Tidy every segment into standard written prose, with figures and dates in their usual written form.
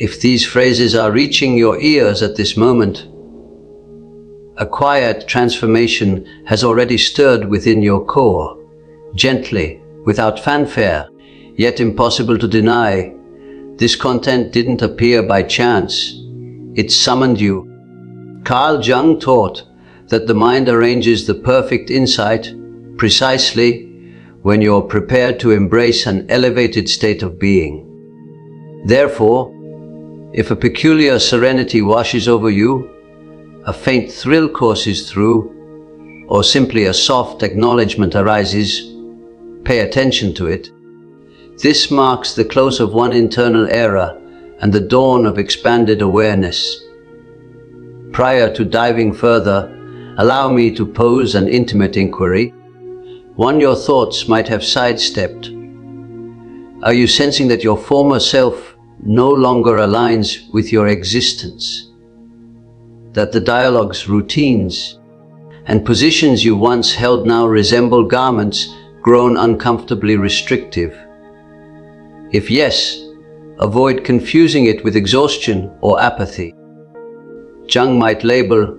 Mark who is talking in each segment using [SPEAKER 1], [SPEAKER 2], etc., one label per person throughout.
[SPEAKER 1] If these phrases are reaching your ears at this moment, a quiet transformation has already stirred within your core, gently, without fanfare, yet impossible to deny. This content didn't appear by chance. It summoned you. Carl Jung taught that the mind arranges the perfect insight precisely when you're prepared to embrace an elevated state of being. Therefore, if a peculiar serenity washes over you, a faint thrill courses through, or simply a soft acknowledgement arises, pay attention to it. This marks the close of one internal era and the dawn of expanded awareness. Prior to diving further, allow me to pose an intimate inquiry, one your thoughts might have sidestepped. Are you sensing that your former self no longer aligns with your existence? That the dialogue's routines and positions you once held now resemble garments grown uncomfortably restrictive? If yes, avoid confusing it with exhaustion or apathy. Jung might label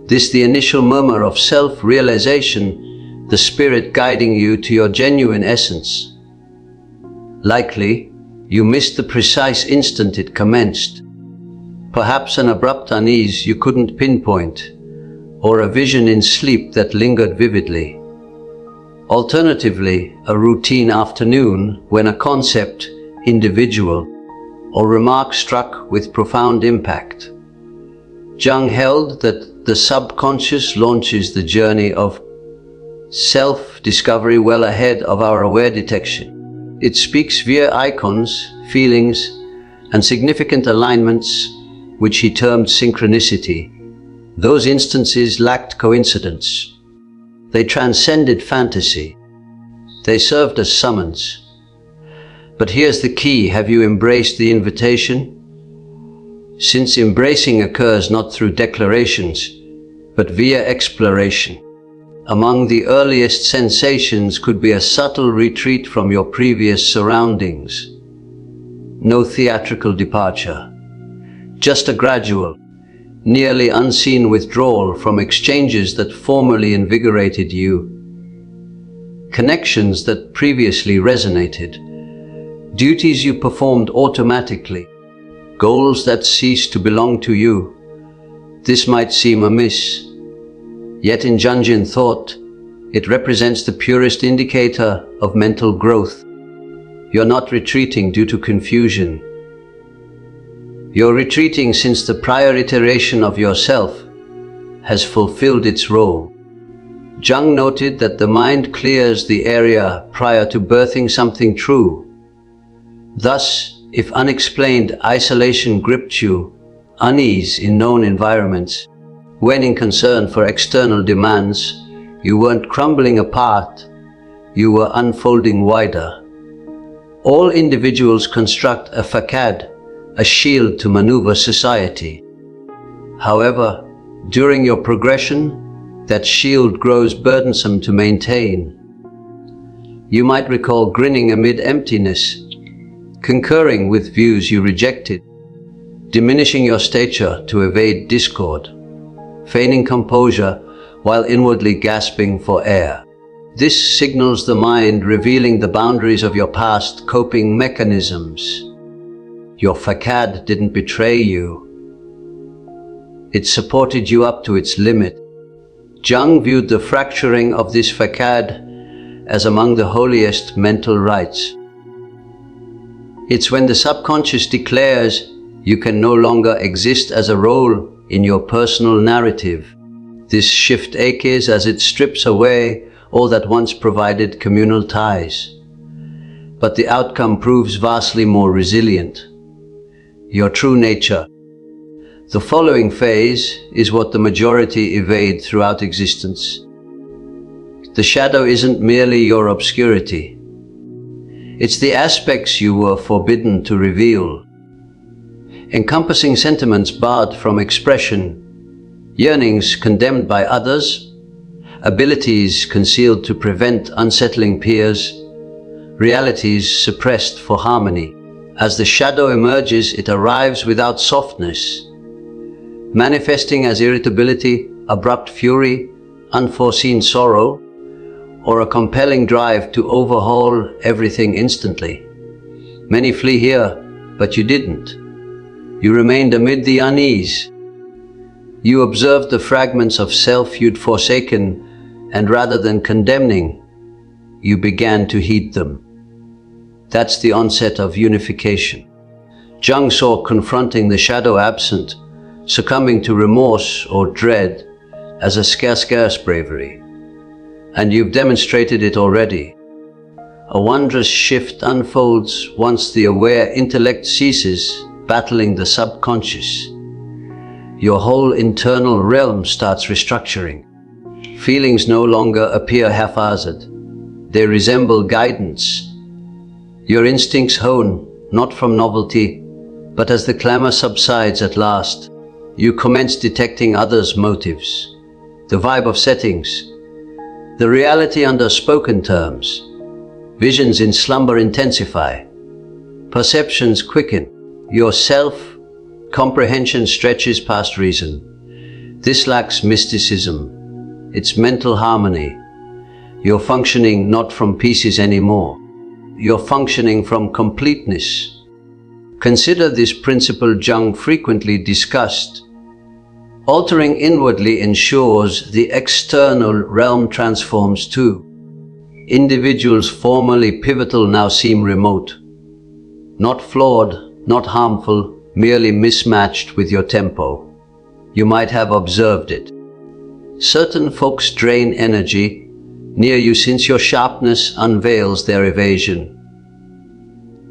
[SPEAKER 1] this the initial murmur of self-realization, the spirit guiding you to your genuine essence. Likely, you missed the precise instant it commenced. Perhaps an abrupt unease you couldn't pinpoint, or a vision in sleep that lingered vividly. Alternatively, a routine afternoon when a concept, individual, or remark struck with profound impact. Jung held that the subconscious launches the journey of self-discovery well ahead of our aware detection. It speaks via icons, feelings, and significant alignments, which he termed synchronicity. Those instances lacked coincidence. They transcended fantasy. They served as summons. But here's the key: have you embraced the invitation? Since embracing occurs not through declarations, but via exploration. Among the earliest sensations could be a subtle retreat from your previous surroundings. No theatrical departure, just a gradual, nearly unseen withdrawal from exchanges that formerly invigorated you. Connections that previously resonated, duties you performed automatically, goals that ceased to belong to you. This might seem amiss, yet in Jungian thought, it represents the purest indicator of mental growth. You're not retreating due to confusion. You're retreating since the prior iteration of yourself has fulfilled its role. Jung noted that the mind clears the area prior to birthing something true. Thus, if unexplained isolation gripped you, unease in known environments, when in concern for external demands, you weren't crumbling apart, you were unfolding wider. All individuals construct a facade, a shield to maneuver society. However, during your progression, that shield grows burdensome to maintain. You might recall grinning amid emptiness, concurring with views you rejected, diminishing your stature to evade discord, feigning composure while inwardly gasping for air. This signals the mind revealing the boundaries of your past coping mechanisms. Your facade didn't betray you. It supported you up to its limit. Jung viewed the fracturing of this facade as among the holiest mental rites. It's when the subconscious declares you can no longer exist as a role in your personal narrative. This shift aches as it strips away all that once provided communal ties. But the outcome proves vastly more resilient. Your true nature. The following phase is what the majority evade throughout existence. The shadow isn't merely your obscurity. It's the aspects you were forbidden to reveal, encompassing sentiments barred from expression, yearnings condemned by others, abilities concealed to prevent unsettling peers, realities suppressed for harmony. As the shadow emerges, it arrives without softness, manifesting as irritability, abrupt fury, unforeseen sorrow, or a compelling drive to overhaul everything instantly. Many flee here, but you didn't. You remained amid the unease. You observed the fragments of self you'd forsaken, and rather than condemning, you began to heed them. That's the onset of unification. Jung saw confronting the shadow absent, succumbing to remorse or dread, as a scarce bravery. And you've demonstrated it already. A wondrous shift unfolds once the aware intellect ceases battling the subconscious. Your whole internal realm starts restructuring. Feelings no longer appear haphazard. They resemble guidance. Your instincts hone, not from novelty, but as the clamor subsides at last, you commence detecting others' motives, the vibe of settings, the reality under spoken terms. Visions in slumber intensify. Perceptions quicken. Your self-comprehension stretches past reason. This lacks mysticism. It's mental harmony. You're functioning not from pieces anymore. You're functioning from completeness. Consider this principle Jung frequently discussed. Altering inwardly ensures the external realm transforms too. Individuals formerly pivotal now seem remote. Not flawed, not harmful, merely mismatched with your tempo. You might have observed it. Certain folks drain energy near you since your sharpness unveils their evasion.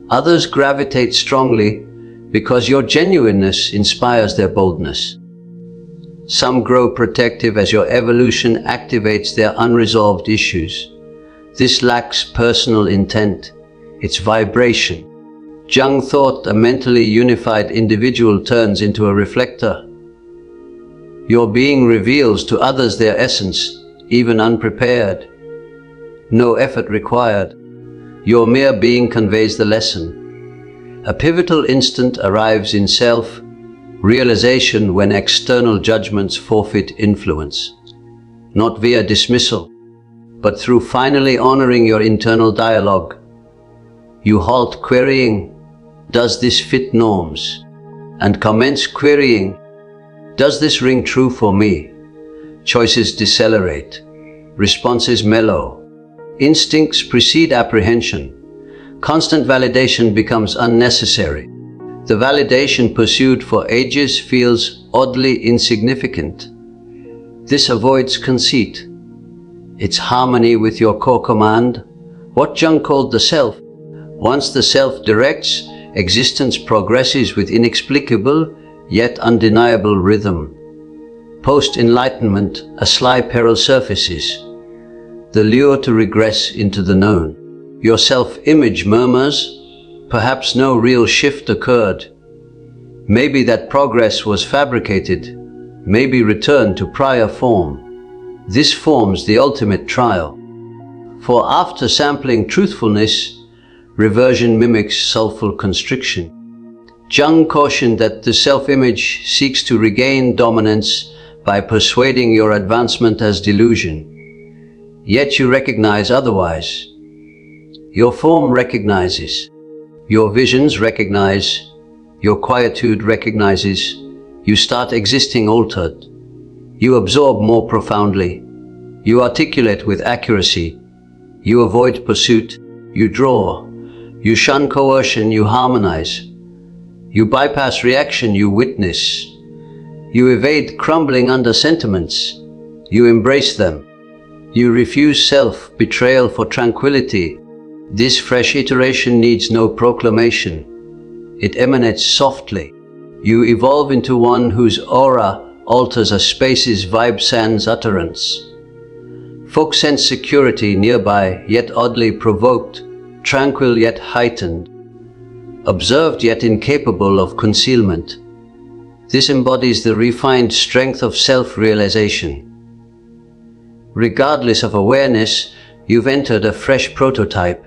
[SPEAKER 1] Others gravitate strongly because your genuineness inspires their boldness. Some grow protective as your evolution activates their unresolved issues. This lacks personal intent, it's vibration. Jung thought a mentally unified individual turns into a reflector. Your being reveals to others their essence, even unprepared. No effort required. Your mere being conveys the lesson. A pivotal instant arrives in self-realization when external judgments forfeit influence. Not via dismissal, but through finally honoring your internal dialogue. You halt querying, does this fit norms? And commence querying, does this ring true for me? Choices decelerate, responses mellow, instincts precede apprehension. Constant validation becomes unnecessary. The validation pursued for ages feels oddly insignificant. This avoids conceit. It's harmony with your core command, what Jung called the self. Once the self directs, existence progresses with inexplicable yet undeniable rhythm. Post-enlightenment, a sly peril surfaces, the lure to regress into the known. Your self-image murmurs, perhaps no real shift occurred. Maybe that progress was fabricated, maybe returned to prior form. This forms the ultimate trial. For after sampling truthfulness, reversion mimics soulful constriction. Jung cautioned that the self-image seeks to regain dominance by persuading your advancement as delusion. Yet you recognize otherwise. Your form recognizes. Your visions recognize. Your quietude recognizes. You start existing altered. You absorb more profoundly. You articulate with accuracy. You avoid pursuit. You draw. You shun coercion. You harmonize. You bypass reaction. You witness. You evade crumbling under sentiments. You embrace them. You refuse self-betrayal for tranquility. This fresh iteration needs no proclamation. It emanates softly. You evolve into one whose aura alters a space's vibe sans utterance. Folk sense security nearby, yet oddly provoked, tranquil yet heightened, observed yet incapable of concealment. This embodies the refined strength of self-realization. Regardless of awareness, you've entered a fresh prototype,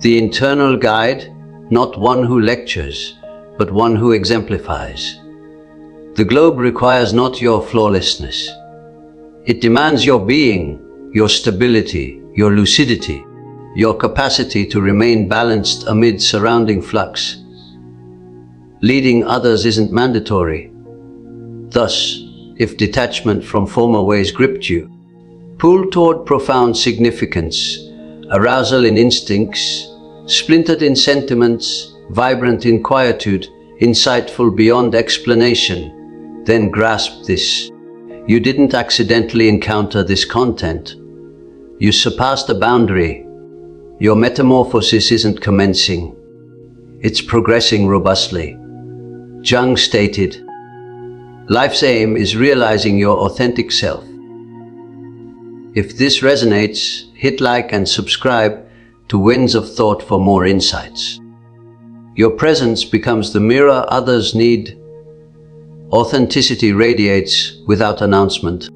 [SPEAKER 1] the internal guide, not one who lectures, but one who exemplifies. The globe requires not your flawlessness. It demands your being, your stability, your lucidity, your capacity to remain balanced amid surrounding flux. Leading others isn't mandatory. Thus, if detachment from former ways gripped you, pull toward profound significance, arousal in instincts, splintered in sentiments, vibrant in quietude, insightful beyond explanation, then grasp this. You didn't accidentally encounter this content. You surpassed a boundary. Your metamorphosis isn't commencing. It's progressing robustly. Jung stated, "Life's aim is realizing your authentic self." If this resonates, hit like and subscribe to Winds of Thought for more insights. Your presence becomes the mirror others need. Authenticity radiates without announcement.